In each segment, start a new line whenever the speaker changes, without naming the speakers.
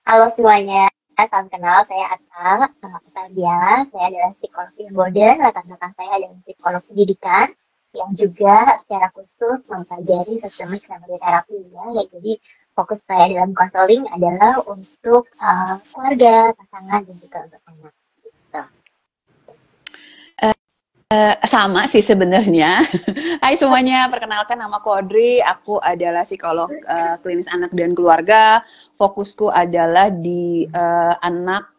Halo semuanya, salam kenal. Saya Atal Diana. Saya adalah psikolog modern. Latar belakang saya adalah psikolog pendidikan yang juga secara khusus mempelajari sistemik family therapy ya. Jadi fokus saya dalam konseling adalah untuk keluarga, pasangan, dan juga untuk anak. Gitu.
Sama sih sebenarnya. Hai semuanya, perkenalkan nama aku Audrey. Aku adalah psikolog klinis anak dan keluarga. Fokusku adalah di anak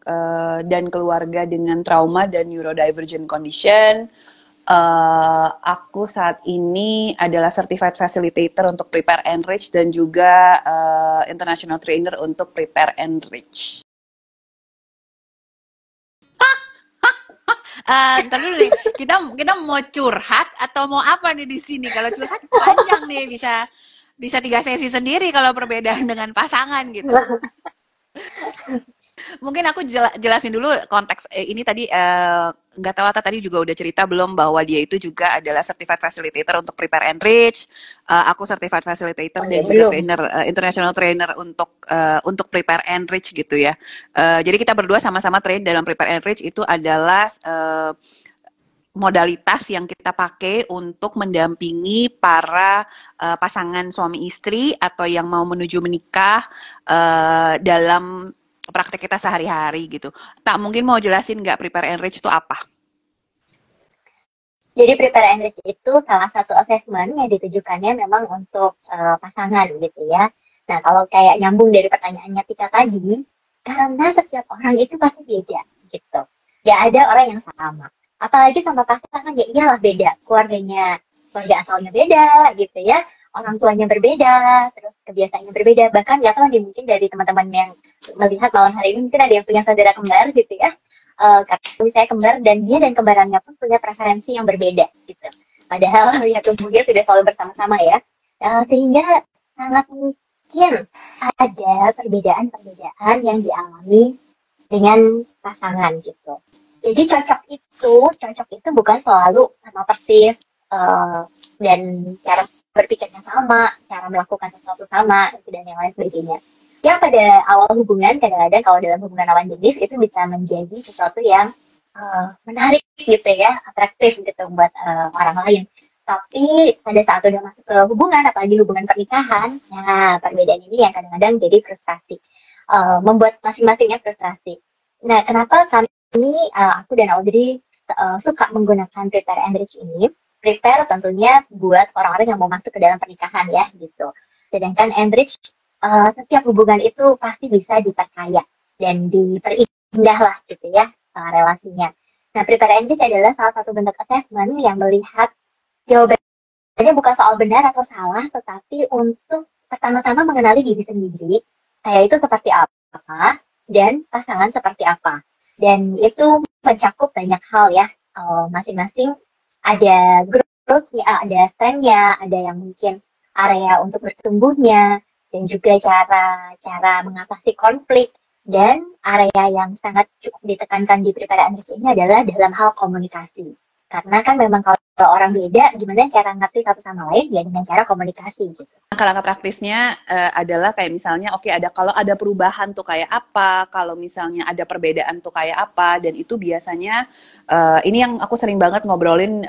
dan keluarga dengan trauma dan neurodivergent condition. Aku saat ini adalah certified facilitator untuk Prepare and Reach dan juga international trainer untuk Prepare and Reach. Ntar dulu nih, kita mau curhat atau mau apa nih di sini? Kalau curhat panjang nih, bisa 3 sesi sendiri kalau perbedaan dengan pasangan gitu. Mungkin aku jelasin dulu konteks ini tadi nggak tahu Ata tadi juga udah cerita belum bahwa dia itu juga adalah certified facilitator untuk Prepare and Reach. Aku certified facilitator
Oh
dan
ya,
juga
belum.
trainer international trainer untuk Prepare and Reach gitu ya. Jadi kita berdua sama-sama train dalam Prepare and Reach itu adalah modalitas yang kita pakai untuk mendampingi para pasangan suami istri atau yang mau menuju menikah dalam praktek kita sehari-hari gitu. Tak mungkin mau jelasin nggak Prepare and Reach itu apa?
Jadi prepare and reach itu salah satu assessment yang ditujukannya memang untuk pasangan gitu ya. Nah, kalau kayak nyambung dari pertanyaannya Tika tadi, karena setiap orang itu pasti beda gitu. Ya ada orang yang sama. Apalagi sama pasangan ya iyalah beda. Keluarga asalnya beda gitu ya. Orang tuanya berbeda, terus kebiasaannya berbeda. Bahkan ya tahu nih mungkin dari teman-teman yang melihat malam hari ini mungkin ada yang punya saudara kembar gitu ya. Karena saya kembar dan dia dan kembarannya pun punya preferensi yang berbeda gitu. Padahal ya tubuhnya sudah selalu bersama-sama ya. Sehingga sangat mungkin ada perbedaan-perbedaan yang dialami dengan pasangan gitu. Jadi cocok itu bukan selalu sama persis dan cara berpikirnya sama, cara melakukan sesuatu sama, dan yang lain sebagainya. Ya pada awal hubungan kadang-kadang kalau dalam hubungan lawan jenis itu bisa menjadi sesuatu yang menarik gitu ya, atraktif gitu buat orang lain. Tapi pada saat udah masuk ke hubungan, apalagi hubungan pernikahan, nah perbedaan ini yang kadang-kadang jadi frustrasi, membuat masing-masingnya frustrasi. Nah, kenapa kami, aku dan Audrey suka menggunakan prepare and reach ini? Prepare tentunya buat orang-orang yang mau masuk ke dalam pernikahan ya gitu. Sedangkan enrich setiap hubungan itu pasti bisa diperkaya dan diperindah lah gitu ya relasinya. Nah, prepare and teach adalah salah satu bentuk assessment yang melihat jawabannya bukan soal benar atau salah, tetapi untuk pertama-tama mengenali diri sendiri, saya itu seperti apa dan pasangan seperti apa. Dan itu mencakup banyak hal ya, masing-masing ada growth-nya, ada strength-nya, ada yang mungkin area untuk bertumbuhnya, dan juga cara mengatasi konflik. Dan area yang sangat cukup ditekankan di prepare and ini adalah dalam hal komunikasi. Karena kan memang kalau orang beda, gimana cara ngerti satu sama lain ya dengan cara komunikasi gitu.
Langkah-langkah praktisnya adalah kayak misalnya oke, kalau ada perubahan tuh kayak apa, kalau misalnya ada perbedaan tuh kayak apa, dan itu biasanya ini yang aku sering banget ngobrolin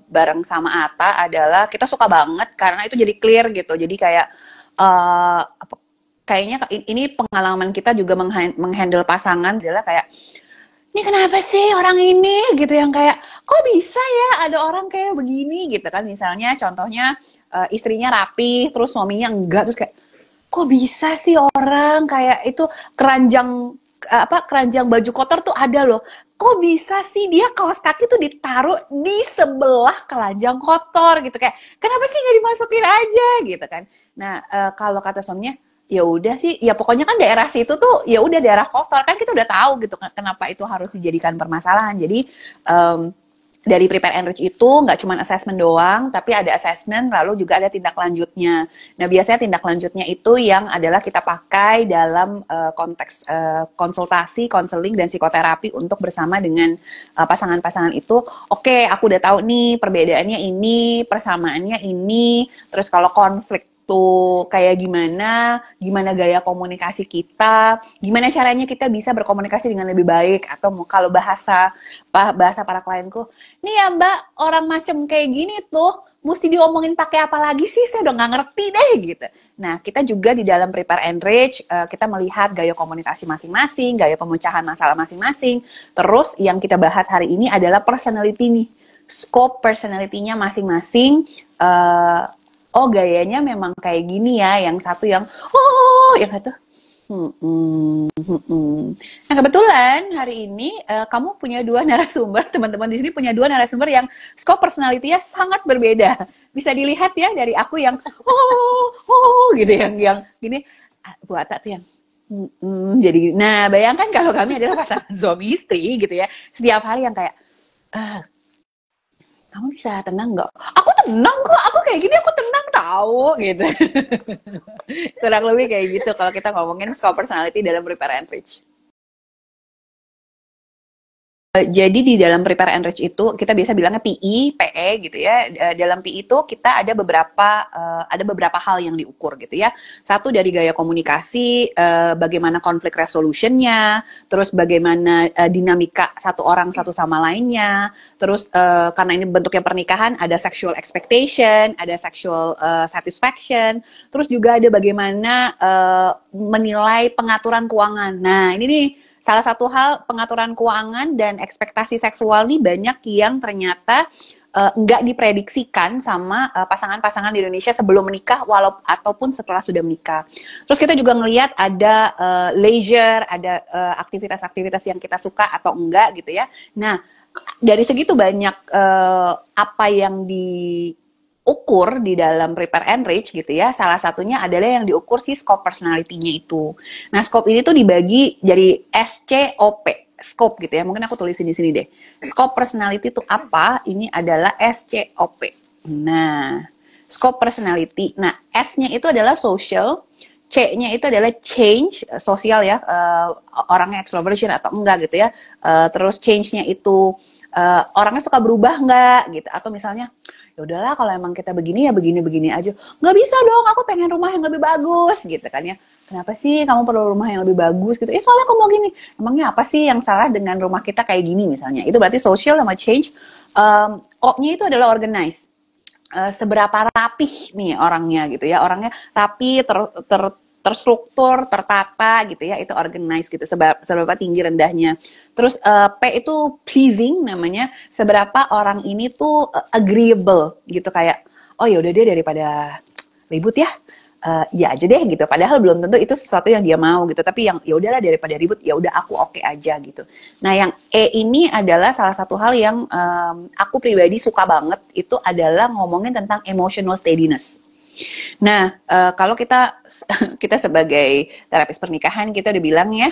bareng sama Ata adalah kita suka banget karena itu jadi clear gitu. Jadi kayak kayaknya ini pengalaman kita juga menghandle pasangan adalah kayak ini kenapa sih orang ini gitu yang kayak kok bisa ya ada orang kayak begini gitu kan, misalnya contohnya istrinya rapi terus suaminya enggak, terus kayak kok bisa sih orang kayak itu keranjang baju kotor tuh ada loh, kok bisa sih dia kaos kaki tuh ditaruh di sebelah keranjang kotor gitu, kayak kenapa sih nggak dimasukin aja gitu kan. Nah kalau kata suaminya ya udah sih, ya pokoknya kan daerah situ tuh ya udah daerah kotor kan, kita udah tahu gitu kenapa itu harus dijadikan permasalahan. Jadi dari prepare and reach itu nggak cuma assessment doang, tapi ada assessment lalu juga ada tindak lanjutnya. Nah biasanya tindak lanjutnya itu yang adalah kita pakai dalam konteks konsultasi, konseling dan psikoterapi untuk bersama dengan pasangan-pasangan itu. Oke, aku udah tahu nih perbedaannya ini, persamaannya ini, terus kalau konflik itu kayak gimana gaya komunikasi kita, gimana caranya kita bisa berkomunikasi dengan lebih baik, atau kalau bahasa para klienku, nih ya Mbak, orang macam kayak gini tuh mesti diomongin pakai apa lagi sih, saya udah nggak ngerti deh gitu. Nah, kita juga di dalam Prepare and Reach, kita melihat gaya komunikasi masing-masing, gaya pemecahan masalah masing-masing. Terus yang kita bahas hari ini adalah personality nih, scope personality-nya masing-masing. Oh gayanya memang kayak gini ya, yang satu yang yang satu Nah kebetulan hari ini kamu punya dua narasumber, teman-teman di sini punya dua narasumber yang scope personality-nya sangat berbeda. Bisa dilihat ya dari aku yang gitu, yang gini, buat tuh yang jadi. Nah bayangkan kalau kami adalah pasangan suami istri gitu ya, setiap hari yang kayak kamu bisa tenang nggak? Aku tenang kok, aku kayak gini aku tenang tahu gitu. Kurang lebih kayak gitu kalau kita ngomongin scope personality dalam Prepare and Reach. Jadi di dalam Prepare and Reach itu kita biasa bilangnya PI, PE gitu ya. Dalam PI itu kita ada beberapa hal yang diukur gitu ya. Satu dari gaya komunikasi, bagaimana konflik resolutionnya, terus bagaimana dinamika satu orang satu sama lainnya. Terus karena ini bentuknya pernikahan, ada sexual expectation, ada sexual satisfaction. Terus juga ada bagaimana menilai pengaturan keuangan. Nah ini nih, salah satu hal pengaturan keuangan dan ekspektasi seksual nih banyak yang ternyata nggak diprediksikan sama pasangan-pasangan di Indonesia sebelum menikah ataupun setelah sudah menikah. Terus kita juga ngelihat ada leisure, ada aktivitas-aktivitas yang kita suka atau enggak gitu ya. Nah dari segitu banyak apa yang diukur di dalam Prepare and Reach gitu ya, salah satunya adalah yang diukur si scope personality-nya itu. Nah, scope ini tuh dibagi dari SCOP, scope gitu ya. Mungkin aku tulisin di sini deh. Scope personality itu apa? Ini adalah SCOP. Nah, scope personality. Nah, S-nya itu adalah social, C-nya itu adalah change, sosial ya, orangnya extroversion atau enggak gitu ya. Terus change-nya itu orangnya suka berubah nggak gitu, atau misalnya ya udahlah kalau emang kita begini ya begini aja, nggak bisa dong, aku pengen rumah yang lebih bagus gitu kan ya. Kenapa sih kamu perlu rumah yang lebih bagus gitu? Soalnya aku mau gini. Emangnya apa sih yang salah dengan rumah kita kayak gini misalnya? Itu berarti social sama change. O-nya itu adalah organize. Seberapa rapih nih orangnya gitu ya, orangnya rapi, terstruktur, tertata gitu ya, itu organize gitu, seberapa tinggi rendahnya. Terus P itu pleasing namanya, seberapa orang ini tuh agreeable gitu, kayak oh ya udah deh daripada ribut ya, ya aja deh gitu. Padahal belum tentu itu sesuatu yang dia mau gitu, tapi yang ya udahlah daripada ribut, ya udah aku oke aja gitu. Nah yang E ini adalah salah satu hal yang aku pribadi suka banget, itu adalah ngomongin tentang emotional steadiness. Nah, kalau kita sebagai terapis pernikahan, kita udah bilang ya,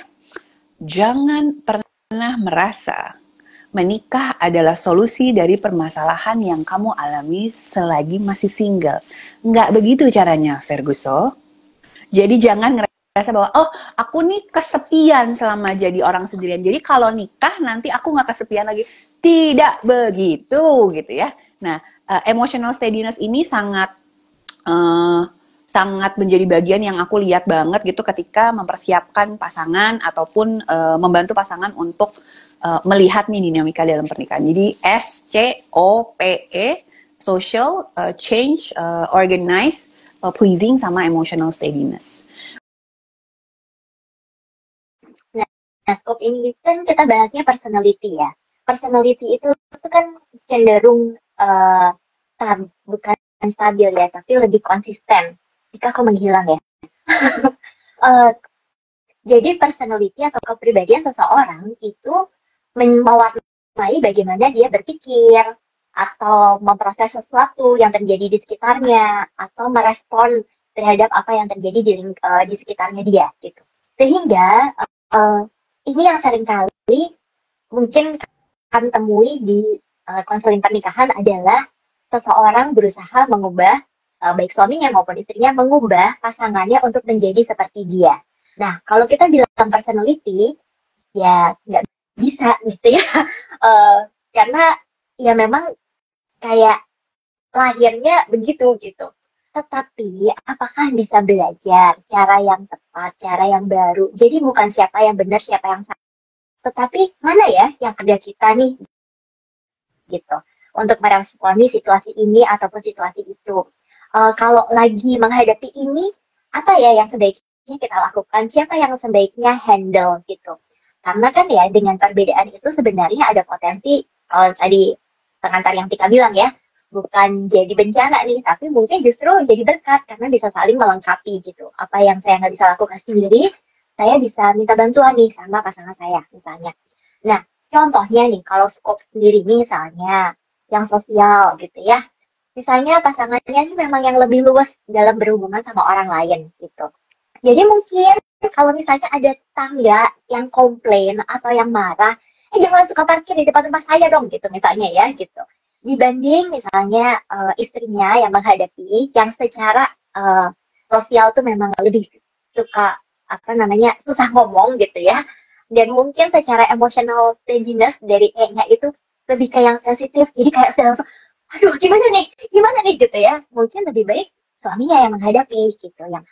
jangan pernah merasa menikah adalah solusi dari permasalahan yang kamu alami selagi masih single. Nggak begitu caranya, Ferguson. Jadi jangan ngerasa bahwa, oh aku nih kesepian selama jadi orang sendirian, jadi kalau nikah nanti aku nggak kesepian lagi. Tidak begitu gitu ya. Nah, emotional steadiness ini sangat menjadi bagian yang aku lihat banget gitu ketika mempersiapkan pasangan ataupun membantu pasangan untuk melihat nih dinamika dalam pernikahan. Jadi SCOPE, social, change, organize, pleasing, sama emotional steadiness.
Nah, scope ini kan kita bahasnya personality ya. Personality itu kan cenderung bukan stabil ya, tapi lebih konsisten. Jika aku menghilang ya. Jadi personality atau kepribadian seseorang itu mewarnai bagaimana dia berpikir atau memproses sesuatu yang terjadi di sekitarnya atau merespon terhadap apa yang terjadi di sekitarnya dia gitu. Sehingga ini yang seringkali mungkin kami temui di konseling pernikahan adalah seseorang berusaha mengubah, baik suaminya maupun istrinya, mengubah pasangannya untuk menjadi seperti dia. Nah, kalau kita bilang personality, ya nggak bisa gitu ya. Karena ya memang kayak lahirnya begitu gitu. tetapi apakah bisa belajar cara yang tepat, cara yang baru. Jadi bukan siapa yang benar, siapa yang salah, tetapi mana ya yang kerja kita nih gitu untuk meresponi situasi ini ataupun situasi itu. Kalau lagi menghadapi ini, apa ya yang sebaiknya kita lakukan? Siapa yang sebaiknya handle gitu? Karena kan ya dengan perbedaan itu sebenarnya ada potensi, kalau tadi pengantar yang kita bilang ya, bukan jadi bencana nih, tapi mungkin justru jadi berkat karena bisa saling melengkapi gitu. Apa yang saya nggak bisa lakukan sendiri, saya bisa minta bantuan nih sama pasangan saya misalnya. Nah, contohnya nih, kalau skop sendiri misalnya, yang sosial gitu ya. Misalnya pasangannya sih memang yang lebih luas dalam berhubungan sama orang lain gitu. Jadi mungkin kalau misalnya ada tetangga yang komplain atau yang marah, jangan suka parkir di depan rumah saya dong gitu misalnya ya gitu. Dibanding misalnya istrinya yang menghadapi yang secara sosial tuh memang lebih suka apa namanya susah ngomong gitu ya. Dan mungkin secara emotional steadiness dari E-nya itu lebih kayak yang sensitif. Jadi kayak langsung, aduh gimana nih gitu ya. Mungkin lebih baik suaminya yang menghadapi gitu. Yang,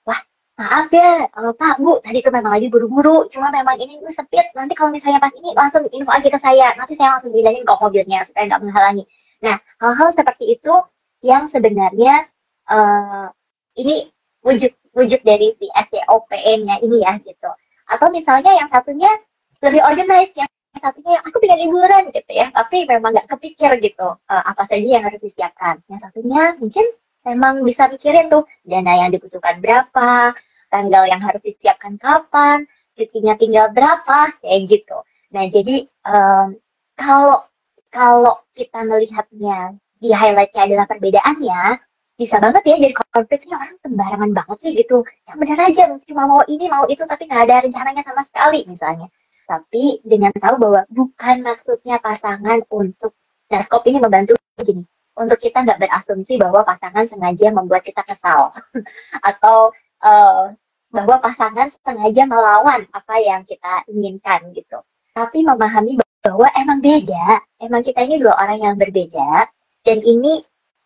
wah maaf ya Pak, Bu, tadi tuh memang lagi buru-buru. Cuma memang ini sempit. Nanti kalau misalnya pas ini langsung info aja ke saya. Nanti saya langsung bilangin kok mobilnya supaya nggak menghalangi. Nah, hal-hal seperti itu yang sebenarnya ini wujud dari si SCOPE-nya ini ya gitu. Atau misalnya yang satunya lebih organized, yang satunya aku pengen liburan gitu ya, tapi memang nggak kepikir gitu apa saja yang harus disiapkan. Yang satunya mungkin memang bisa mikirin tuh dana yang dibutuhkan berapa, tanggal yang harus disiapkan kapan, cutinya tinggal berapa, kayak gitu. Nah jadi kalau kalau kita melihatnya di highlightnya adalah perbedaannya, bisa banget ya jadi konfliknya orang sembarangan banget sih gitu. Yang benar aja cuma mau ini mau itu tapi nggak ada rencananya sama sekali misalnya. Tapi dengan tahu bahwa bukan maksudnya pasangan untuk, nah skop ini membantu gini, untuk kita nggak berasumsi bahwa pasangan sengaja membuat kita kesal atau bahwa pasangan sengaja melawan apa yang kita inginkan gitu. Tapi memahami bahwa emang beda, emang kita ini dua orang yang berbeda dan ini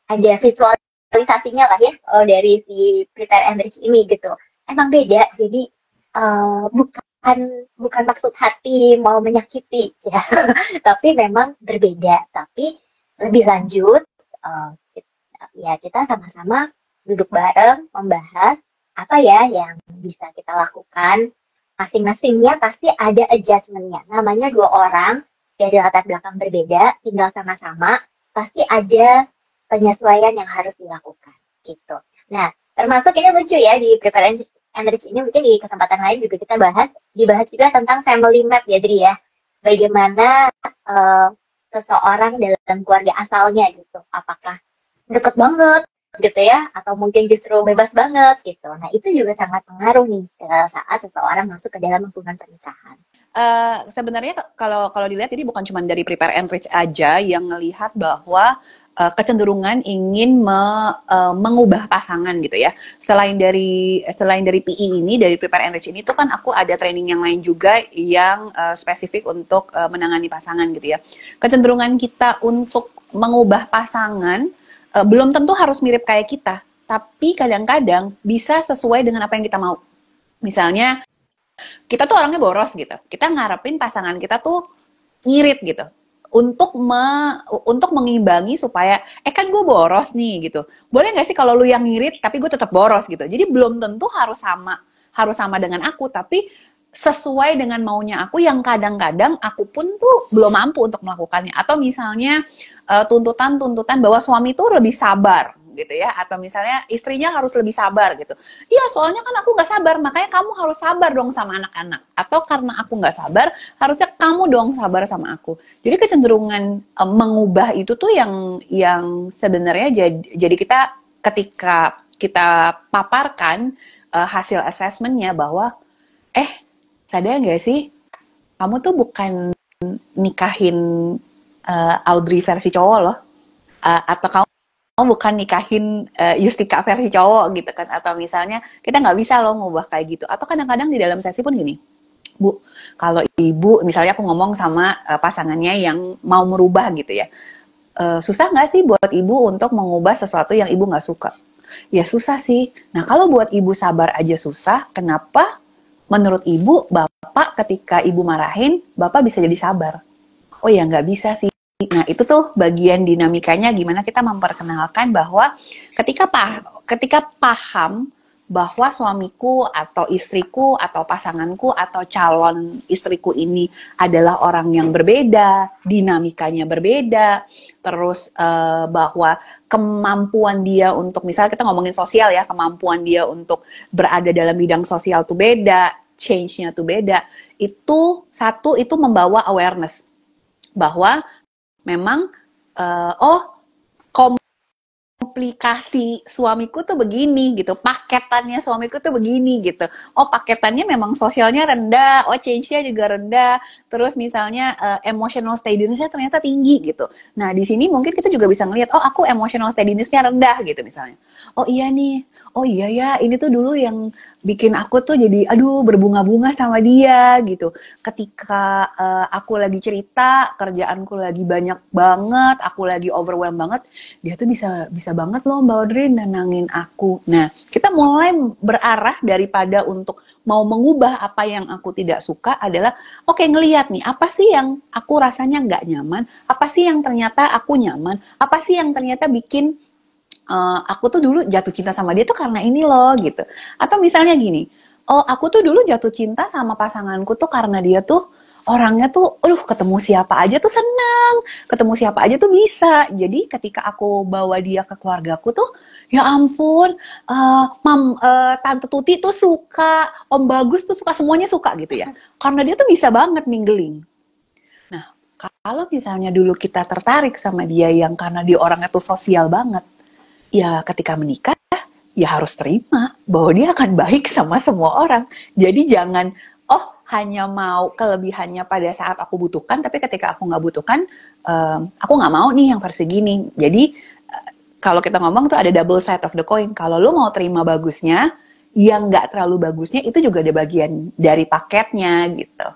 ada visualisasinya lah ya dari si Prepare and Reach ini gitu. Emang beda, jadi bukan maksud hati mau menyakiti ya, tapi memang berbeda. Tapi lebih lanjut, ya kita sama-sama duduk bareng membahas apa ya yang bisa kita lakukan. Masing-masingnya pasti ada adjustment-nya. Namanya dua orang dari latar belakang berbeda, tinggal sama-sama, pasti ada penyesuaian yang harus dilakukan gitu. Nah, termasuk ini lucu ya di Prepare and Reach ini, mungkin di kesempatan lain juga kita dibahas juga tentang family map ya Dri ya. Bagaimana seseorang dalam keluarga asalnya gitu. Apakah deket banget gitu ya, atau mungkin justru bebas banget gitu. Nah itu juga sangat pengaruh nih saat seseorang masuk ke dalam hubungan pernikahan.
Sebenarnya kalau dilihat ini bukan cuma dari Prepare and Reach aja yang melihat bahwa kecenderungan ingin mengubah pasangan gitu ya. Selain dari PI ini, dari Prepare and Reach ini tuh kan aku ada training yang lain juga yang spesifik untuk menangani pasangan gitu ya. Kecenderungan kita untuk mengubah pasangan belum tentu harus mirip kayak kita, tapi kadang-kadang bisa sesuai dengan apa yang kita mau. Misalnya kita tuh orangnya boros gitu, kita ngarepin pasangan kita tuh ngirit gitu. Untuk mengimbangi supaya kan gue boros nih gitu. Boleh nggak sih kalau lu yang ngirit tapi gue tetap boros gitu. Jadi belum tentu harus sama dengan aku, tapi sesuai dengan maunya aku yang kadang-kadang aku pun tuh belum mampu untuk melakukannya. Atau misalnya tuntutan bahwa suami tuh lebih sabar gitu ya, atau misalnya istrinya harus lebih sabar gitu. Iya, soalnya kan aku nggak sabar, makanya kamu harus sabar dong sama anak-anak. Atau karena aku nggak sabar, harusnya kamu dong sabar sama aku. Jadi kecenderungan mengubah itu tuh yang sebenarnya jadi kita ketika kita paparkan hasil assessment-nya bahwa sadar nggak sih, kamu tuh bukan nikahin Audrey versi cowok loh, atau kamu bukan nikahin Yustika versi cowok gitu kan, atau misalnya kita nggak bisa loh ngubah kayak gitu. Atau kadang-kadang di dalam sesi pun gini, Bu, kalau ibu misalnya aku ngomong sama pasangannya yang mau merubah gitu ya, susah nggak sih buat ibu untuk mengubah sesuatu yang ibu nggak suka? Ya susah sih. Nah kalau buat ibu sabar aja susah, kenapa menurut ibu, bapak ketika ibu marahin, bapak bisa jadi sabar? Oh ya nggak bisa sih. Nah itu tuh bagian dinamikanya gimana kita memperkenalkan bahwa ketika paham bahwa suamiku atau istriku atau pasanganku atau calon istriku ini adalah orang yang berbeda, dinamikanya berbeda, terus bahwa kemampuan dia untuk, misalnya kita ngomongin sosial ya, kemampuan dia untuk berada dalam bidang sosial tuh beda, change-nya tuh beda, itu satu, itu membawa awareness bahwa memang oh komplikasi suamiku tuh begini gitu, paketannya suamiku tuh begini gitu. Oh paketannya memang sosialnya rendah, oh change-nya juga rendah. Terus misalnya emotional steadiness-nya ternyata tinggi gitu. Nah di sini mungkin kita juga bisa ngelihat, oh aku emotional steadiness-nya rendah gitu misalnya. Oh iya nih, oh iya ya, ini tuh dulu yang bikin aku tuh jadi aduh berbunga-bunga sama dia gitu. Ketika aku lagi cerita, kerjaanku lagi banyak banget, aku lagi overwhelmed banget, dia tuh bisa banget loh Mbak Audrey nenangin aku. Nah, kita mulai berarah daripada untuk mau mengubah apa yang aku tidak suka adalah oke, ngelihat nih apa sih yang aku rasanya nggak nyaman, apa sih yang ternyata aku nyaman, apa sih yang ternyata bikin aku tuh dulu jatuh cinta sama dia tuh karena ini loh gitu. Atau misalnya gini, oh aku tuh dulu jatuh cinta sama pasanganku tuh karena dia tuh orangnya tuh, ketemu siapa aja tuh senang, ketemu siapa aja tuh bisa. Jadi ketika aku bawa dia ke keluargaku tuh, ya ampun, Tante Tuti tuh suka, Om Bagus tuh suka, semuanya suka gitu ya. Karena dia tuh bisa banget mingling. Nah, kalau misalnya dulu kita tertarik sama dia yang karena dia orangnya tuh sosial banget, ya ketika menikah ya harus terima bahwa dia akan baik sama semua orang. Jadi jangan hanya mau kelebihannya pada saat aku butuhkan, tapi ketika aku nggak butuhkan, aku nggak mau nih yang versi gini. Jadi kalau kita ngomong tuh ada double side of the coin. Kalau lo mau terima bagusnya, yang nggak terlalu bagusnya itu juga ada bagian dari paketnya gitu.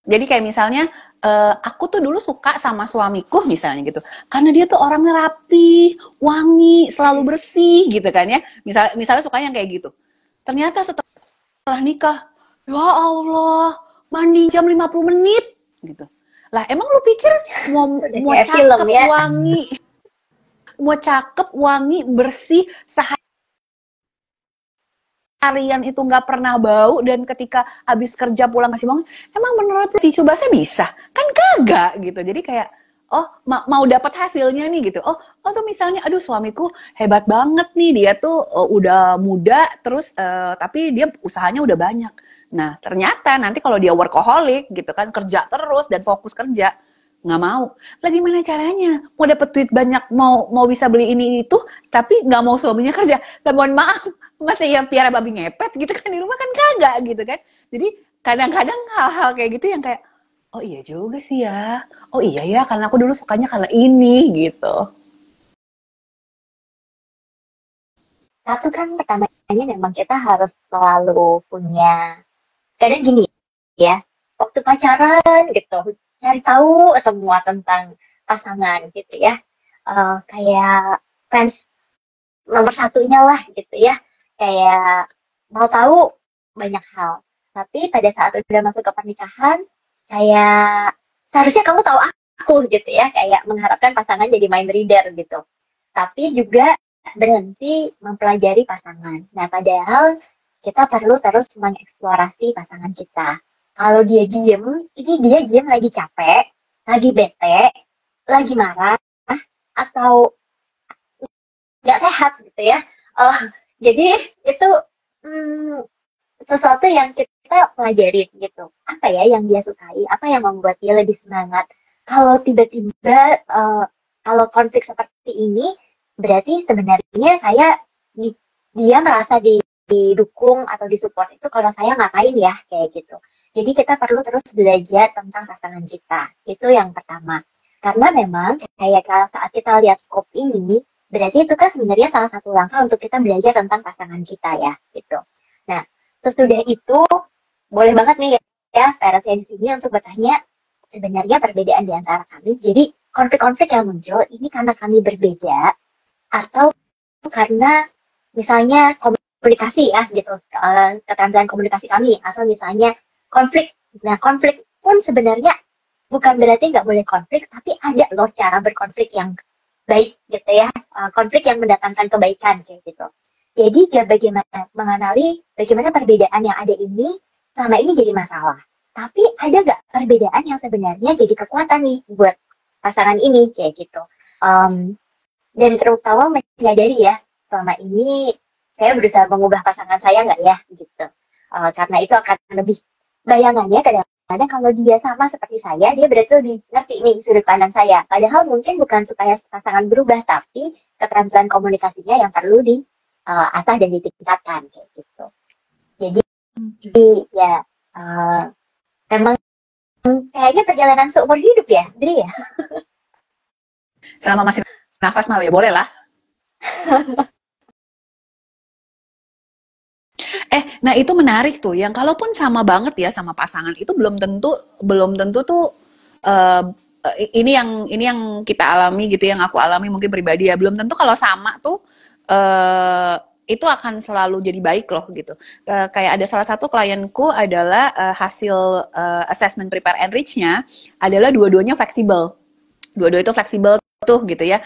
Jadi kayak misalnya, aku tuh dulu suka sama suamiku misalnya gitu, karena dia tuh orangnya rapi, wangi, selalu bersih gitu kan ya. Misalnya sukanya kayak gitu. Ternyata setelah nikah, ya Allah, mandi jam 50 menit gitu. Lah emang lu pikir mau cakep, ya? wangi, bersih, harian itu nggak pernah bau, dan ketika habis kerja pulang masih bangun, emang menurut lu dicoba saya bisa? Kan kagak gitu. Jadi kayak mau dapat hasilnya nih gitu. Tuh misalnya, aduh suamiku hebat banget nih, dia tuh udah muda terus tapi dia usahanya udah banyak. Nah ternyata nanti kalau dia workaholic gitu kan, kerja terus dan fokus kerja, nggak mau. Lagi mana caranya mau dapat duit banyak, mau bisa beli ini itu, tapi nggak mau suaminya kerja? Dan mohon maaf, masih ya piara babi ngepet gitu kan di rumah, kan kagak gitu kan. Jadi kadang-kadang hal-hal kayak gitu yang kayak, oh iya juga sih ya, oh iya ya karena aku dulu sukanya karena ini gitu.
Satu kan pertamanya memang kita harus selalu punya, kadang gini ya, waktu pacaran gitu cari tahu semua tentang pasangan gitu ya, kayak fans nomor satunya lah gitu ya, kayak mau tahu banyak hal. Tapi pada saat udah masuk ke pernikahan, kayak seharusnya kamu tahu aku gitu ya, kayak mengharapkan pasangan jadi mind reader gitu. Tapi juga berhenti mempelajari pasangan. Nah, padahal kita perlu terus mengeksplorasi pasangan kita. Kalau dia diem, ini dia diem lagi capek, lagi bete, lagi marah, atau nggak sehat gitu ya. Jadi itu sesuatu yang kita pelajari gitu. Apa ya yang dia sukai? Apa yang membuat dia lebih semangat? Kalau tiba-tiba kalau konflik seperti ini, berarti sebenarnya dia merasa didukung atau disupport itu kalau saya ngapain ya kayak gitu. Jadi kita perlu terus belajar tentang pasangan kita. Itu yang pertama. Karena memang kayak saat kita lihat scope ini, berarti itu kan sebenarnya salah satu langkah untuk kita belajar tentang pasangan kita ya, gitu. Nah, sesudah itu boleh banget nih ya, para saya di sini untuk bertanya sebenarnya perbedaan di antara kami. Jadi konflik-konflik yang muncul ini karena kami berbeda atau karena misalnya komunikasi ya gitu, keterampilan komunikasi kami, atau misalnya konflik. Nah, konflik pun sebenarnya bukan berarti nggak boleh konflik, tapi ada loh cara berkonflik yang baik gitu ya, konflik yang mendatangkan kebaikan kayak gitu. Jadi dia bagaimana mengenali bagaimana perbedaan yang ada ini selama ini jadi masalah. Tapi ada nggak perbedaan yang sebenarnya jadi kekuatan nih buat pasangan ini kayak gitu. Dan terutama menyadari ya, selama ini saya berusaha mengubah pasangan saya nggak ya gitu. Karena itu akan lebih bayangannya kadang-kadang kalau dia sama seperti saya, dia berarti lebih ngerti nih sudut pandang saya. Padahal mungkin bukan supaya pasangan berubah, tapi keterampilan komunikasinya yang perlu diasah dan ditingkatkan kayak gitu. Jadi ya memang kayaknya perjalanan seumur hidup ya, Dri ya.
Selama masih nafas mah ya boleh lah. Nah itu menarik tuh, yang kalaupun sama banget ya sama pasangan itu belum tentu tuh ini yang kita alami gitu, yang aku alami mungkin pribadi ya, belum tentu kalau sama tuh itu akan selalu jadi baik loh gitu. Kayak ada salah satu klienku adalah hasil assessment prepare and reach-nya adalah dua-duanya fleksibel. Dua-dua itu fleksibel tuh gitu ya.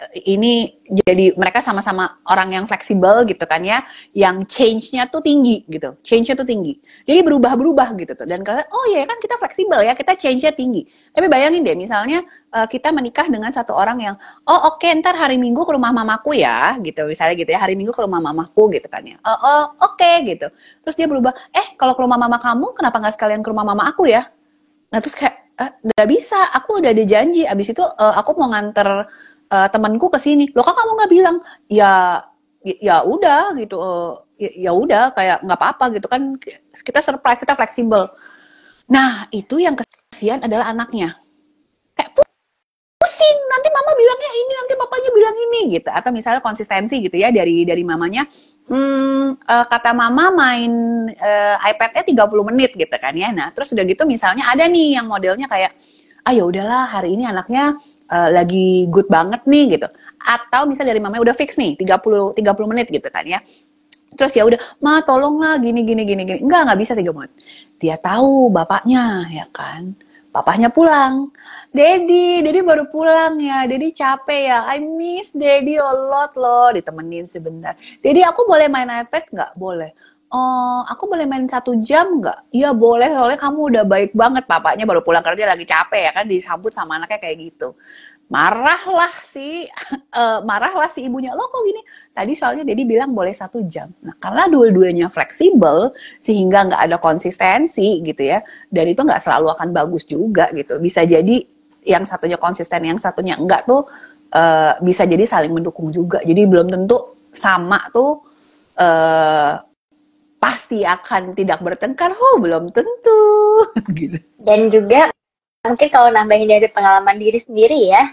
Ini jadi mereka sama-sama orang yang fleksibel gitu kan ya, yang change-nya tuh tinggi gitu, change-nya tuh tinggi, jadi berubah-berubah gitu tuh. Dan kalian, oh ya kan kita fleksibel ya, kita change-nya tinggi. Tapi bayangin deh, misalnya kita menikah dengan satu orang yang, oh oke, ntar hari Minggu ke rumah mamaku ya, gitu, misalnya gitu ya, hari Minggu ke rumah mamaku gitu kan ya, oke gitu. Terus dia berubah, kalau ke rumah mama kamu, kenapa nggak sekalian ke rumah mama aku ya? Nah terus kayak, nggak bisa, aku udah ada janji, abis itu aku mau nganter temanku ke sini. Loh kok kamu nggak bilang? Ya udah gitu. Ya udah kayak nggak apa-apa gitu kan. Kita surprise, kita fleksibel. Nah, itu yang kasihan adalah anaknya. Kayak pusing, nanti mama bilangnya ini, nanti papanya bilang ini gitu. Atau misalnya konsistensi gitu ya dari mamanya. Kata mama main iPad-nya 30 menit gitu kan ya. Nah, terus udah gitu misalnya ada nih yang modelnya kayak, ya udahlah hari ini anaknya lagi good banget nih gitu. Atau misalnya dari mamanya udah fix nih 30 menit gitu kan ya. Terus ya udah, ma tolonglah gini. Enggak bisa 3 menit. Dia tahu bapaknya ya kan. Papahnya pulang. Daddy baru pulang ya. Daddy capek ya. I miss Daddy a lot loh. Ditemenin sebentar. Daddy aku boleh main iPad nggak? Boleh. Oh, aku boleh main 1 jam nggak? Iya boleh, soalnya kamu udah baik banget. Papanya baru pulang kerja lagi capek ya kan, disambut sama anaknya kayak gitu. Marahlah si ibunya, lo kok gini? Tadi soalnya Dedi bilang boleh 1 jam. Nah karena dua-duanya fleksibel, sehingga nggak ada konsistensi gitu ya, dan itu nggak selalu akan bagus juga gitu. Bisa jadi yang satunya konsisten, yang satunya enggak tuh bisa jadi saling mendukung juga. Jadi belum tentu sama tuh pasti akan tidak bertengkar, belum tentu. Gitu.
Dan juga mungkin kalau nambahin dari pengalaman diri sendiri ya,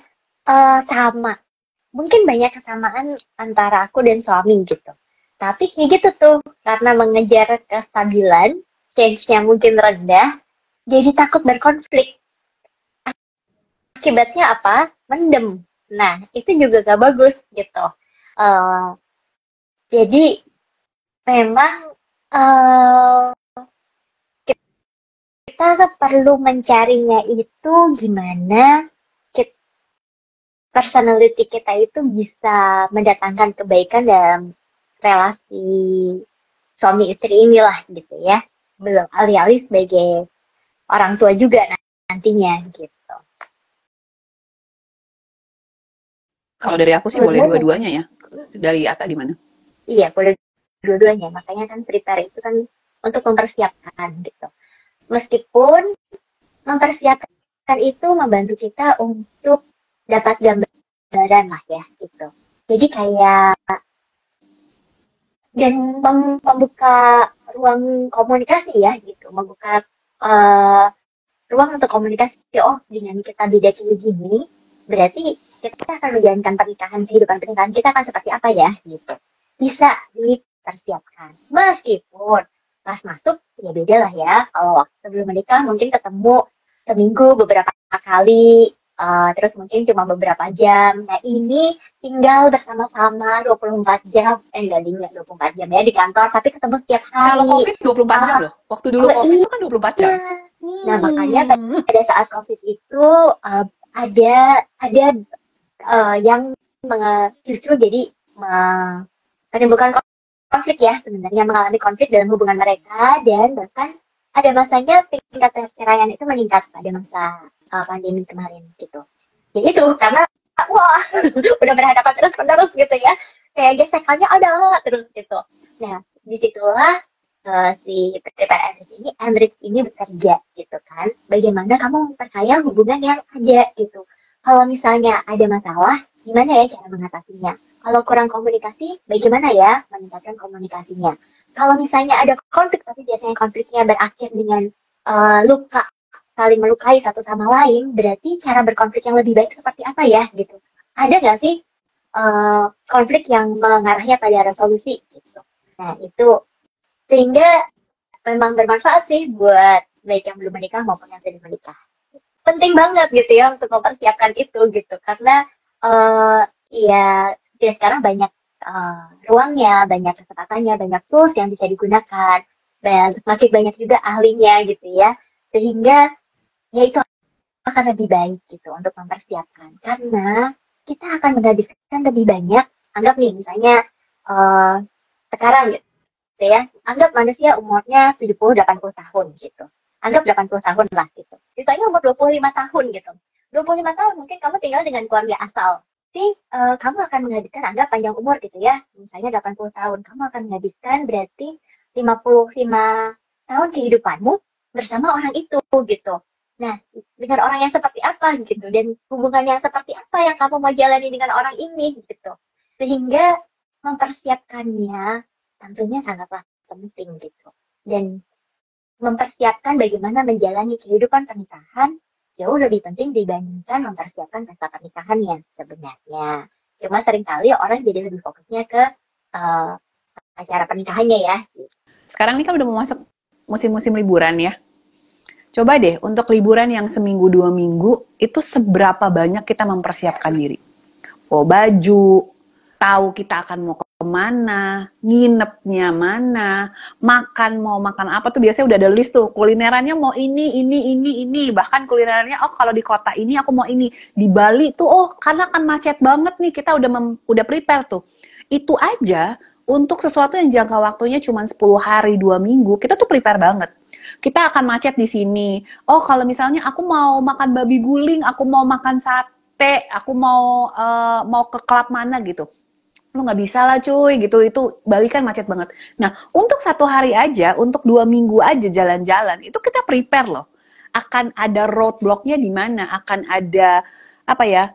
sama. Mungkin banyak kesamaan antara aku dan suami gitu. Tapi kayak gitu tuh, karena mengejar kestabilan, change-nya mungkin rendah, jadi takut berkonflik. Akibatnya apa? Mendem. Nah, itu juga gak bagus gitu. Jadi memang kita perlu mencarinya itu gimana personality kita itu bisa mendatangkan kebaikan dalam relasi suami istri inilah gitu ya. Belum alih-alih sebagai orang tua juga nantinya gitu.
Kalau dari aku sih boleh dua-duanya ya. Dari Ata gimana?
Iya, boleh dua-duanya. Makanya kan prepare itu kan untuk mempersiapkan gitu. Meskipun mempersiapkan itu membantu kita untuk dapat gambaran lah ya gitu. Jadi kayak dan membuka ruang komunikasi ya gitu, membuka ruang untuk komunikasi. Oh, dengan kita beda kayak gini, berarti kita akan menjalankan kehidupan pernikahan kita akan seperti apa ya gitu. Bisa dipersiapkan. Meskipun pas masuk ya beda lah ya. Kalau waktu sebelum menikah mungkin ketemu seminggu beberapa kali, terus mungkin cuma beberapa jam. Nah, ini tinggal bersama-sama 24 jam, enggak 24 jam ya di kantor, tapi ketemu setiap
Kalau
hari.
COVID 24 jam loh. Waktu dulu
Oh
COVID itu kan 24 jam.
iya. Nah, makanya pada saat COVID itu ada yang justru jadi menimbulkan konflik ya sebenarnya, mengalami konflik dalam hubungan mereka, dan bahkan ada masanya tingkat perceraian itu meningkat pada masa pandemi kemarin gitu. Ya itu karena wah udah berhadapan terus menerus gitu ya, kayak gesekannya ada terus gitu. Nah disitulah si prepare Enrich ini bekerja gitu kan. Bagaimana kamu memperkaya hubungan yang ada gitu. Kalau misalnya ada masalah, gimana ya cara mengatasinya? Kalau kurang komunikasi, bagaimana ya meningkatkan komunikasinya? Kalau misalnya ada konflik, tapi biasanya konfliknya berakhir dengan luka, saling melukai satu sama lain, berarti cara berkonflik yang lebih baik seperti apa ya gitu? Ada nggak sih konflik yang mengarahnya pada resolusi gitu? Nah itu sehingga memang bermanfaat sih buat baik yang belum menikah maupun yang sudah menikah. Penting banget gitu ya untuk mempersiapkan itu gitu karena ya sekarang banyak ruangnya, banyak kesempatannya, banyak tools yang bisa digunakan, makin banyak juga ahlinya gitu ya, sehingga ya itu akan lebih baik gitu untuk mempersiapkan karena kita akan menghabiskan lebih banyak. Anggap nih misalnya sekarang gitu ya, anggap manusia umurnya 70-80 tahun gitu. Anggap 80 tahun lah gitu. Misalnya umur 25 tahun gitu. 25 tahun mungkin kamu tinggal dengan keluarga asal. Tapi kamu akan menghabiskan, anggap panjang umur gitu ya. Misalnya 80 tahun, kamu akan menghabiskan berarti 55 tahun kehidupanmu bersama orang itu gitu. Nah, dengan orang yang seperti apa gitu, dan hubungan yang seperti apa yang kamu mau jalani dengan orang ini gitu. Sehingga mempersiapkannya tentunya sangatlah penting gitu. Dan mempersiapkan bagaimana menjalani kehidupan pernikahan jauh lebih penting dibandingkan mempersiapkan pesta pernikahannya sebenarnya. Cuma seringkali orang jadi lebih fokusnya ke acara pernikahannya ya.
Sekarang ini kan udah mau masuk musim-musim liburan ya. Coba deh untuk liburan yang seminggu 2 minggu itu seberapa banyak kita mempersiapkan diri. Oh baju, tahu kita akan mau kemana, nginepnya mana, mau makan apa tuh biasanya udah ada list tuh. Kulinerannya mau ini. Bahkan kulinerannya oh kalau di kota ini aku mau ini. Di Bali tuh oh karena kan macet banget nih kita udah prepare tuh. Itu aja untuk sesuatu yang jangka waktunya cuma 10 hari 2 minggu, kita tuh prepare banget. Kita akan macet di sini. Oh kalau misalnya aku mau makan babi guling, aku mau makan sate, aku mau ke klub mana gitu, lu nggak bisa lah cuy gitu, itu Bali kan macet banget. Nah untuk 1 hari aja, untuk 2 minggu aja jalan-jalan itu kita prepare loh, akan ada roadblocknya di mana, akan ada apa ya,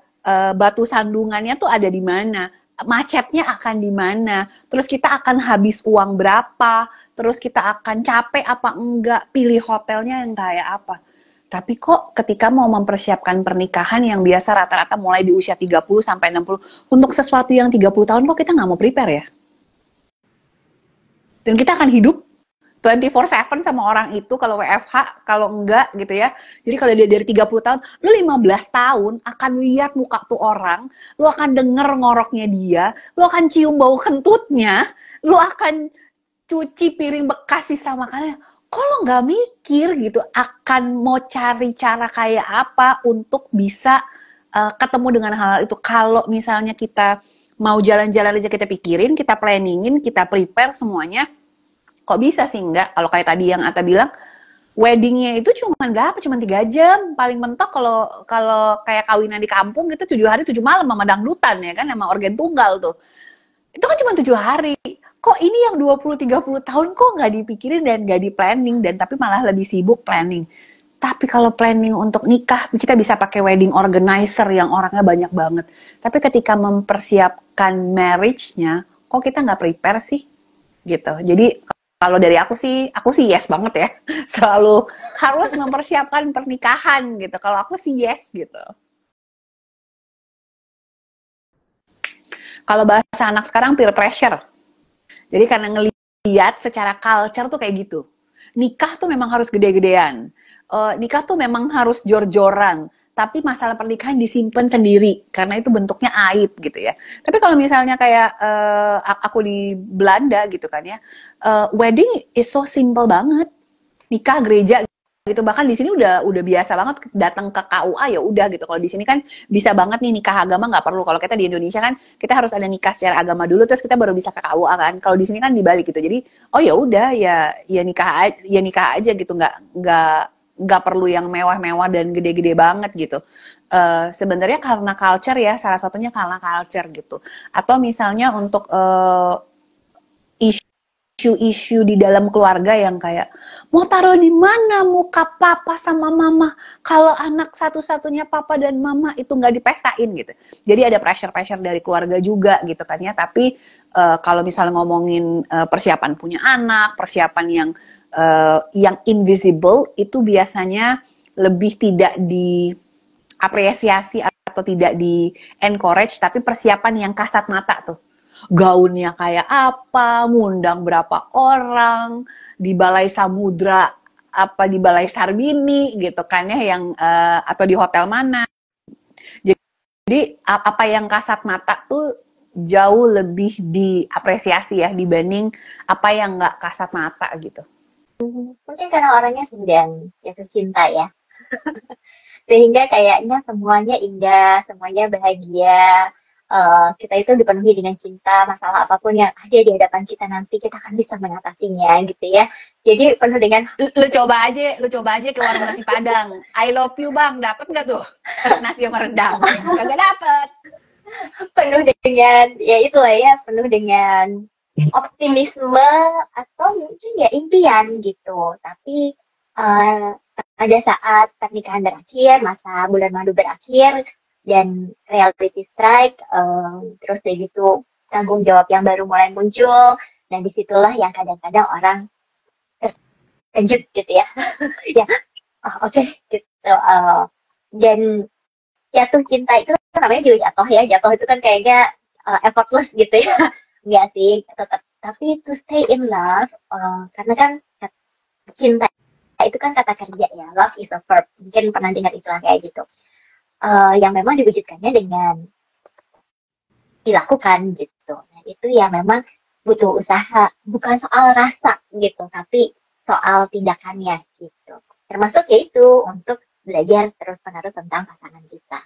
batu sandungannya tuh ada di mana, macetnya akan di mana, terus kita akan habis uang berapa, terus kita akan capek apa enggak, pilih hotelnya yang kayak apa. Tapi kok ketika mau mempersiapkan pernikahan yang biasa rata-rata mulai di usia 30 sampai 60, untuk sesuatu yang 30 tahun kok kita nggak mau prepare ya? Dan kita akan hidup 24/7 sama orang itu kalau WFH, kalau enggak gitu ya. Jadi kalau dia dari 30 tahun, lu 15 tahun akan lihat muka tuh orang, lu akan denger ngoroknya dia, lu akan cium bau kentutnya, lu akan cuci piring bekas sisa makannya. Kok lo nggak mikir gitu akan mau cari cara kayak apa untuk bisa ketemu dengan hal itu? Kalau misalnya kita mau jalan-jalan aja kita pikirin, kita planningin, kita prepare semuanya, kok bisa sih enggak? Kalau kayak tadi yang Ata bilang, weddingnya itu cuma berapa? Cuma 3 jam. Paling mentok kalau kayak kawinan di kampung gitu 7 hari 7 malam sama dangdutan ya kan, sama organ tunggal tuh. Itu kan cuma 7 hari. Kok ini yang 20-30 tahun kok nggak dipikirin dan nggak di-planning, dan tapi malah lebih sibuk planning. Tapi kalau planning untuk nikah, kita bisa pakai wedding organizer yang orangnya banyak banget. Tapi ketika mempersiapkan marriage-nya, kok kita nggak prepare sih? Gitu. Jadi kalau dari aku sih yes banget ya. Selalu harus mempersiapkan pernikahan gitu. Kalau aku sih yes gitu. Kalau bahasa anak sekarang peer pressure. Jadi karena ngelihat secara culture tuh kayak gitu. Nikah tuh memang harus gede-gedean. Nikah tuh memang harus jor-joran. tapi masalah pernikahan disimpan sendiri karena itu bentuknya aib gitu ya. Tapi kalau misalnya kayak aku di Belanda gitu kan ya, wedding is so simple banget, nikah gereja gitu. Bahkan di sini udah biasa banget datang ke KUA ya udah gitu. Kalau di sini kan bisa banget nih nikah agama nggak perlu. Kalau kita di Indonesia kan kita harus ada nikah secara agama dulu terus kita baru bisa ke KUA kan. Kalau di sini kan dibalik gitu. Jadi oh ya udah ya nikah aja gitu. Nggak perlu yang mewah-mewah dan gede-gede banget gitu. Sebenarnya karena culture ya, salah satunya karena culture gitu. Atau misalnya untuk isu-isu di dalam keluarga yang kayak mau taruh di mana muka papa sama mama kalau anak satu-satunya papa dan mama itu nggak dipestain gitu. Jadi ada pressure dari keluarga juga gitu kan ya. Tapi kalau misalnya ngomongin persiapan punya anak, persiapan yang invisible itu biasanya lebih tidak diapresiasi atau tidak di encourage, tapi persiapan yang kasat mata tuh. Gaunnya kayak apa, ngundang berapa orang, di Balai Samudra, apa di Balai Sarbini gitu kan ya, yang atau di hotel mana. Jadi apa yang kasat mata tuh jauh lebih diapresiasi ya dibanding apa yang nggak kasat mata gitu.
Mungkin karena orangnya sedang jatuh cinta ya. Sehingga kayaknya semuanya indah, semuanya bahagia. Kita itu dipenuhi dengan cinta, masalah apapun yang ada di hadapan kita nanti kita akan bisa mengatasinya gitu ya. Jadi penuh dengan
lu coba aja ke warung nasi Padang. I love you bang, dapat nggak tuh nasi sama rendang? Kagak dapet.
penuh dengan ya itulah ya, penuh dengan optimisme atau mungkin ya impian gitu. Tapi pada saat pernikahan berakhir, masa bulan madu berakhir, dan reality strike, terus kayak gitu tanggung jawab yang baru mulai muncul, dan disitulah yang kadang-kadang orang terkejut gitu ya. Ya, oke, gitu. Dan jatuh cinta itu namanya juga jatuh ya, jatuh itu kan kayaknya effortless gitu ya. Enggak sih, tetap. Tapi to stay in love, karena kan cinta itu kan kata kerja ya, love is a verb. Mungkin pernah dengar istilah kayak gitu. Yang memang diwujudkannya dengan dilakukan gitu. Nah, itu yang memang butuh usaha, bukan soal rasa gitu, tapi soal tindakannya gitu. Termasuk yaitu untuk belajar terus-menerus tentang pasangan kita.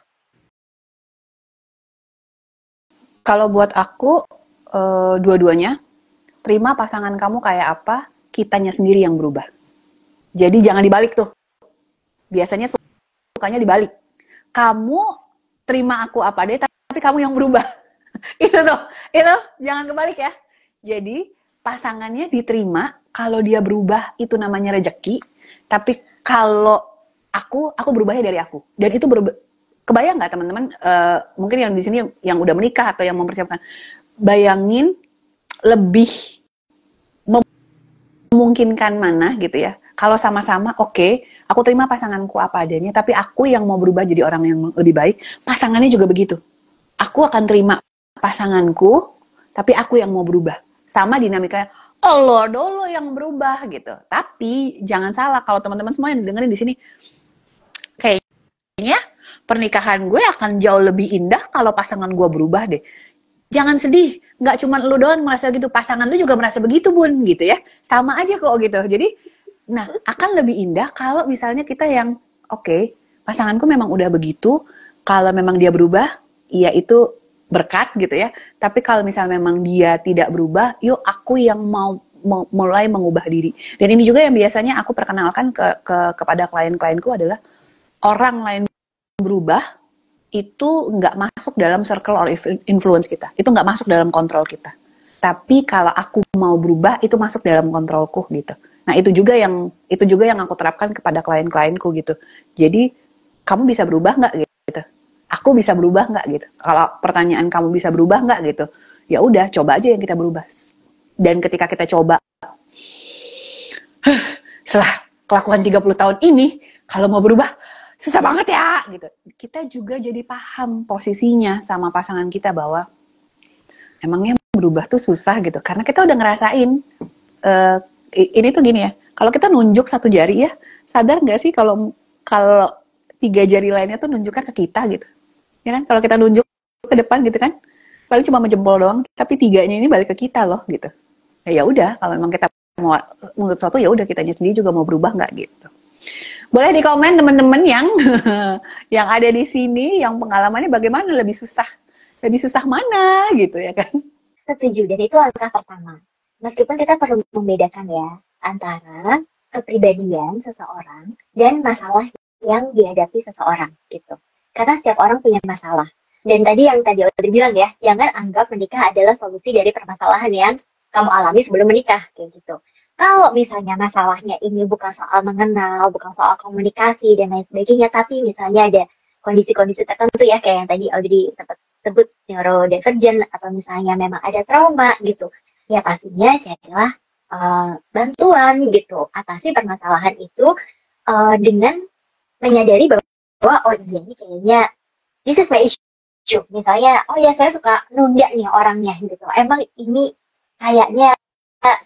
Kalau buat aku dua-duanya, terima pasangan kamu kayak apa, kitanya sendiri yang berubah. Jadi jangan dibalik tuh. Biasanya sukanya dibalik. Kamu terima aku apa deh, tapi kamu yang berubah. itu jangan kebalik ya. Jadi pasangannya diterima kalau dia berubah, itu namanya rejeki. Tapi kalau aku berubahnya dari aku. Dan itu kebayang nggak teman-teman? Mungkin yang di sini yang udah menikah atau yang mempersiapkan, bayangin lebih memungkinkan mana gitu ya. Kalau sama-sama oke, aku terima pasanganku apa adanya, tapi aku yang mau berubah jadi orang yang lebih baik, pasangannya juga begitu. Aku akan terima pasanganku, tapi aku yang mau berubah. Sama dinamikanya, lo dulu yang berubah gitu. Tapi jangan salah, kalau teman-teman semua yang dengerin di sini, kayaknya pernikahan gue akan jauh lebih indah kalau pasangan gue berubah deh. Jangan sedih, nggak cuma lu doang merasa gitu, pasangan lu juga merasa begitu bun, gitu ya. Sama aja kok gitu. Jadi, nah, akan lebih indah kalau misalnya kita yang, oke, pasanganku memang udah begitu, kalau memang dia berubah, ya itu berkat gitu ya. Tapi kalau misalnya memang dia tidak berubah, yuk aku yang mau mulai mengubah diri. Dan ini juga yang biasanya aku perkenalkan kepada klien-klienku adalah orang lain berubah, itu nggak masuk dalam circle or influence kita. Itu nggak masuk dalam kontrol kita. Tapi kalau aku mau berubah, itu masuk dalam kontrolku gitu. Nah, itu juga yang aku terapkan kepada klien-klienku gitu. Jadi, kamu bisa berubah nggak gitu? Aku bisa berubah nggak gitu? Kalau pertanyaan kamu bisa berubah nggak gitu? Ya udah, coba aja yang kita berubah. Dan ketika kita coba, setelah kelakuan 30 tahun ini, kalau mau berubah, susah banget ya gitu. Kita juga jadi paham posisinya sama pasangan kita bahwa emangnya berubah tuh susah gitu. Karena kita udah ngerasain ini tuh gini ya, kalau kita nunjuk satu jari ya, sadar nggak sih kalau tiga jari lainnya tuh nunjukkan ke kita gitu. Ya kan? Kalau kita nunjuk ke depan gitu kan, paling cuma menjempol doang, tapi tiganya ini balik ke kita loh gitu. Ya udah, kalau memang kita mau menurut sesuatu ya udah, kitanya sendiri juga mau berubah nggak gitu. Boleh di komen teman-teman yang yang ada di sini, yang pengalamannya bagaimana, lebih susah mana gitu ya kan?
Setuju, dan itu langkah pertama. Meskipun kita perlu membedakan ya antara kepribadian seseorang dan masalah yang dihadapi seseorang gitu. Karena setiap orang punya masalah. Dan tadi Audrey bilang ya, jangan anggap menikah adalah solusi dari permasalahan yang kamu alami sebelum menikah kayak gitu. Kalau misalnya masalahnya ini bukan soal mengenal, bukan soal komunikasi dan lain sebagainya, tapi misalnya ada kondisi-kondisi tertentu ya, kayak yang tadi Audrey sempat sebut neurodivergent, atau misalnya memang ada trauma gitu, ya pastinya carilah bantuan gitu, atasi permasalahan itu dengan menyadari bahwa oh iya ini kayaknya this is my issue. Misalnya, oh ya saya suka nunda nih orangnya gitu, emang ini kayaknya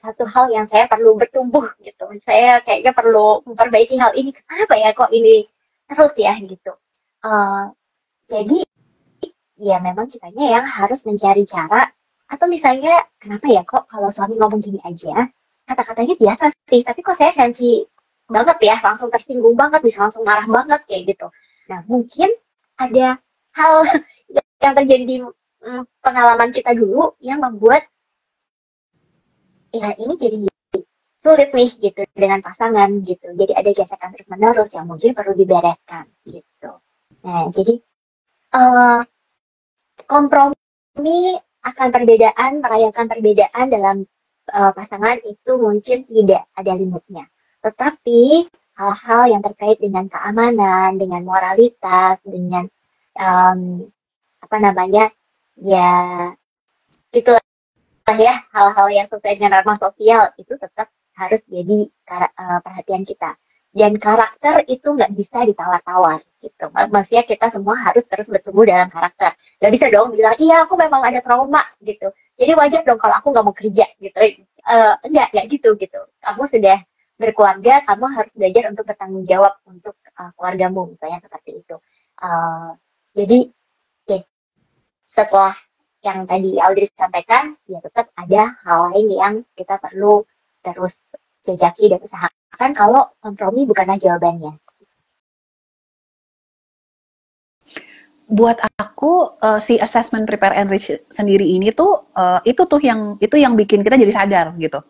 satu hal yang saya perlu bertumbuh gitu, saya kayaknya perlu memperbaiki hal ini, kenapa ya kok ini terus ya gitu. Jadi ya memang kitanya yang harus mencari cara, atau misalnya kenapa ya kok kalau suami ngomong gini aja kata-katanya biasa sih, tapi kok saya sensi banget ya, langsung tersinggung banget, bisa langsung marah banget kayak gitu. Nah mungkin ada hal yang terjadi di pengalaman kita dulu yang membuat ya ini jadi sulit nih gitu dengan pasangan gitu, jadi ada gesekan terus menerus yang mungkin perlu dibereskan gitu. Nah jadi kompromi akan perbedaan, merayakan perbedaan dalam pasangan itu mungkin tidak ada limitnya. Tetapi hal-hal yang terkait dengan keamanan, dengan moralitas, dengan apa namanya, ya itulah ya, hal-hal yang sesuai dengan norma sosial itu tetap harus jadi perhatian kita. Dan karakter itu nggak bisa ditawar-tawar gitu. Maksudnya kita semua harus terus bertumbuh dalam karakter. Nggak bisa dong bilang, iya aku memang ada trauma gitu, jadi wajar dong kalau aku nggak mau kerja gitu. Enggak gitu gitu. Kamu sudah berkeluarga, kamu harus belajar untuk bertanggung jawab untuk keluargamu, misalnya seperti itu. Jadi ya, setelah yang tadi Audrey sampaikan, ya tetap ada hal lain yang kita perlu terus jajaki dan usahakan kalau kompromi bukanlah jawabannya.
Buat aku si assessment prepare and reach sendiri ini tuh itu yang bikin kita jadi sadar gitu.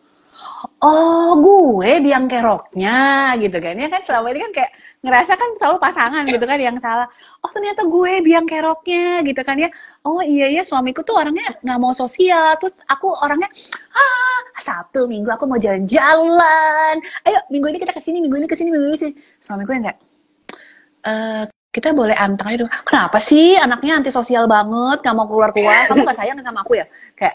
Oh gue biang keroknya gitu kan, ya kan selama ini kan kayak ngerasa kan selalu pasangan gitu kan yang salah. Oh ternyata gue biang keroknya gitu kan ya. Oh iya ya, suamiku tuh orangnya nggak mau sosial, terus aku orangnya Sabtu Minggu aku mau jalan-jalan, ayo minggu ini kita kesini, minggu ini kesini, minggu ini kesini. Suamiku yang kayak kita boleh anteng aja dong. Kenapa sih anaknya antisosial banget, gak mau keluar-keluar, kamu gak sayang sama aku ya? Kayak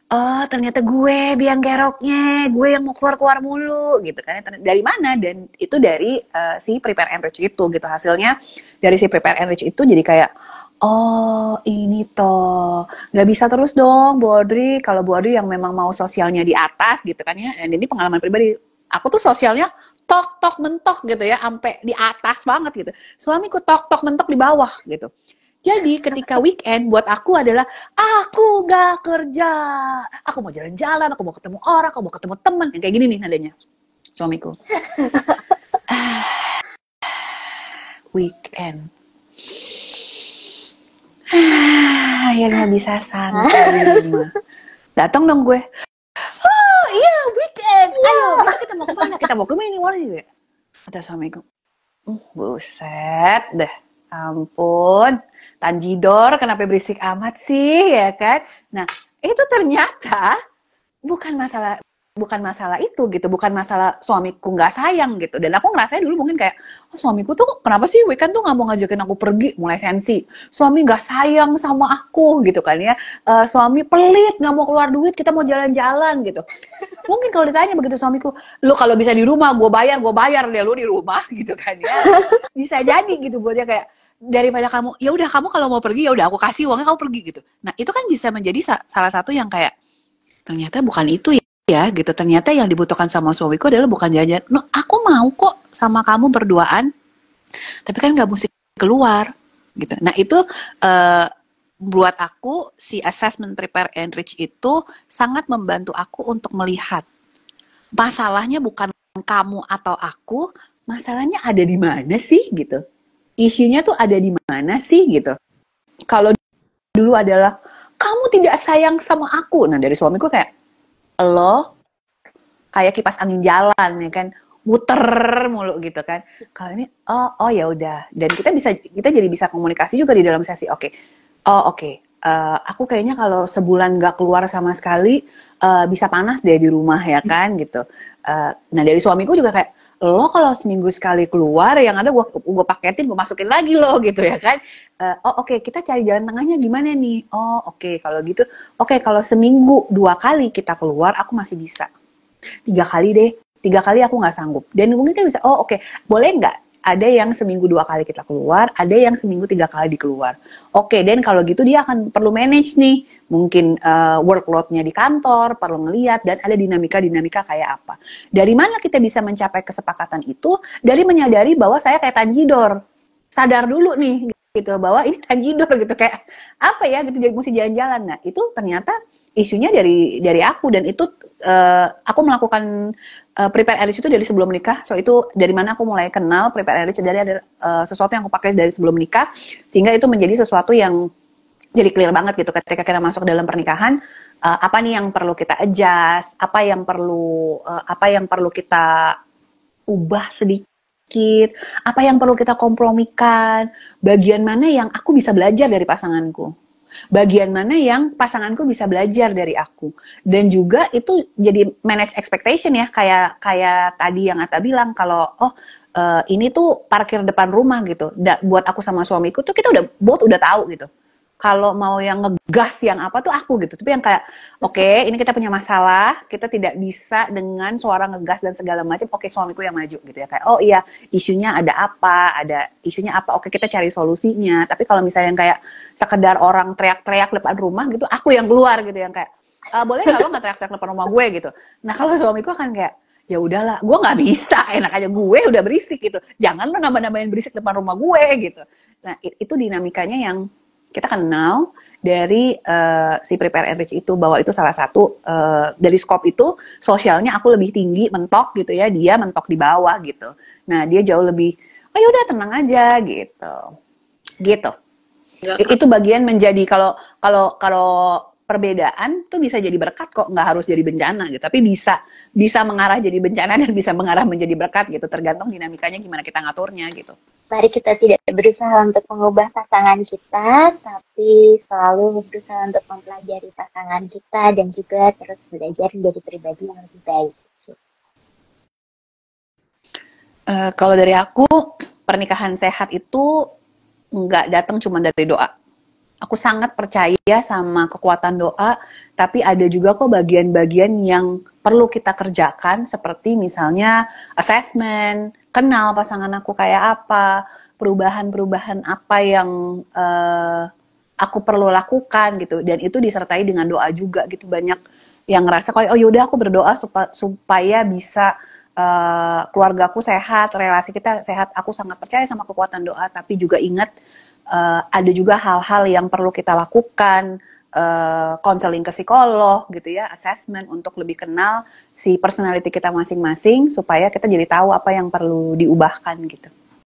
oh ternyata gue biang keroknya, gue yang mau keluar-keluar mulu gitu kan. Dari mana? Dan itu dari si prepare and reach itu gitu. Hasilnya dari si prepare and reach itu jadi kayak oh ini toh nggak bisa terus dong Bu Audrey. Kalau Bu Audrey yang memang mau sosialnya di atas gitu kan ya. Dan ini pengalaman pribadi, aku tuh sosialnya tok mentok gitu ya, sampai di atas banget gitu. Suamiku tok mentok di bawah gitu. Jadi ketika weekend buat aku adalah aku gak kerja, aku mau jalan-jalan, aku mau ketemu orang, aku mau ketemu teman, yang kayak gini nih nadanya suamiku. Weekend. Akhirnya bisa santai di rumah. Datang dong gue. Oh iya weekend, ayo kita mau kemana? Kita mau ke mini mall juga. Kata suamiku, buset dah, ampun, Tanjidor kenapa berisik amat sih ya kan? Nah itu ternyata bukan masalah itu gitu, bukan masalah suamiku nggak sayang gitu. Dan aku ngerasanya dulu mungkin kayak, oh suamiku tuh kenapa sih weekend tuh nggak mau ngajakin aku pergi, mulai sensi. Suami nggak sayang sama aku gitu kan ya. Suami pelit, nggak mau keluar duit, kita mau jalan-jalan gitu. Mungkin kalau ditanya begitu suamiku, lu kalau bisa di rumah, gue bayar deh lu di rumah gitu kan ya. Bisa jadi gitu buatnya kayak, daripada kamu, ya udah kamu kalau mau pergi ya udah aku kasih uangnya kamu pergi gitu. Nah itu kan bisa menjadi salah satu yang kayak ternyata bukan itu ya gitu. Ternyata yang dibutuhkan sama suamiku adalah bukan jajan. No, aku mau kok sama kamu berduaan. Tapi kan nggak mesti keluar gitu. Nah itu uh, buat aku si assessment prepare and reach itu sangat membantu aku untuk melihat masalahnya bukan kamu atau aku, masalahnya ada di mana sih gitu. Isunya tuh ada di mana sih gitu. Kalau dulu adalah kamu tidak sayang sama aku. Nah dari suamiku kayak lo kayak kipas angin jalan ya kan, muter mulu gitu kan. Kalau ini oh ya udah. Dan kita jadi bisa komunikasi juga di dalam sesi. Oke. Oh oke. Aku kayaknya kalau sebulan nggak keluar sama sekali bisa panas deh di rumah ya kan gitu. Nah dari suamiku juga kayak lo kalau seminggu sekali keluar yang ada gue paketin gue masukin lagi lo gitu ya kan. Oke, kita cari jalan tengahnya gimana nih. Oke, kalau gitu oke, kalau seminggu 2 kali kita keluar aku masih bisa. 3 kali deh, 3 kali aku nggak sanggup. Dan mungkin kan bisa, oke, boleh nggak ada yang seminggu 2 kali kita keluar, ada yang seminggu 3 kali dikeluar. Oke, dan kalau gitu dia akan perlu manage nih, mungkin workload-nya di kantor, perlu ngeliat, dan ada dinamika-dinamika kayak apa. Dari mana kita bisa mencapai kesepakatan itu? Dari menyadari bahwa saya kayak tanjidor. Sadar dulu nih, gitu, bahwa ini tanjidor gitu, kayak apa ya, gitu, jadi mesti jalan-jalan. Nah, itu ternyata isunya dari aku, dan itu aku melakukan prepare Enrich itu dari sebelum menikah. So itu dari mana aku mulai kenal prepare Enrich, dari ada sesuatu yang aku pakai dari sebelum menikah, sehingga itu menjadi sesuatu yang jadi clear banget gitu ketika kita masuk dalam pernikahan. Apa nih yang perlu kita adjust, apa yang perlu kita ubah sedikit, apa yang perlu kita kompromikan, bagian mana yang aku bisa belajar dari pasanganku, bagian mana yang pasanganku bisa belajar dari aku. Dan juga itu jadi manage expectation ya, kayak tadi yang Ata bilang, kalau ini tuh parkir depan rumah gitu. Buat aku sama suamiku tuh kita udah tahu gitu. Kalau mau yang ngegas yang apa tuh aku gitu. Tapi yang kayak oke, ini kita punya masalah, kita tidak bisa dengan suara ngegas dan segala macam. Oke, suamiku yang maju gitu ya. Kayak oh iya, isunya ada isunya apa. Oke, kita cari solusinya. Tapi kalau misalnya yang kayak sekedar orang teriak-teriak depan rumah gitu, aku yang keluar gitu, yang kayak boleh nggak lo nggak teriak-teriak depan rumah gue gitu. Nah kalau suamiku akan kayak ya udahlah, gue nggak bisa, enak aja gue udah berisik gitu, jangan lo nambah-nambahin berisik depan rumah gue gitu. Nah itu dinamikanya yang kita kenal dari si prepare and reach itu, bahwa itu salah satu dari scope itu sosialnya aku lebih tinggi, mentok gitu ya, dia mentok di bawah gitu. Nah dia jauh lebih oh ya udah tenang aja gitu. Itu bagian menjadi, kalau perbedaan tuh bisa jadi berkat kok, nggak harus jadi bencana gitu, tapi bisa mengarah jadi bencana dan bisa mengarah menjadi berkat gitu, tergantung dinamikanya gimana kita ngaturnya gitu.
Mari kita tidak berusaha untuk mengubah pasangan kita, tapi selalu berusaha untuk mempelajari pasangan kita dan juga terus belajar menjadi pribadi yang lebih baik.
Kalau dari aku, pernikahan sehat itu nggak datang cuma dari doa. Aku sangat percaya sama kekuatan doa, tapi ada juga kok bagian-bagian yang perlu kita kerjakan, seperti misalnya assessment, kenal pasangan aku kayak apa, perubahan-perubahan apa yang aku perlu lakukan gitu, dan itu disertai dengan doa juga gitu. Banyak yang ngerasa kayak oh yaudah aku berdoa supaya bisa keluargaku sehat, relasi kita sehat. Aku sangat percaya sama kekuatan doa, tapi juga ingat ada juga hal-hal yang perlu kita lakukan, konseling ke psikolog gitu ya, assessment untuk lebih kenal si personality kita masing-masing, supaya kita jadi tahu apa yang perlu diubahkan gitu.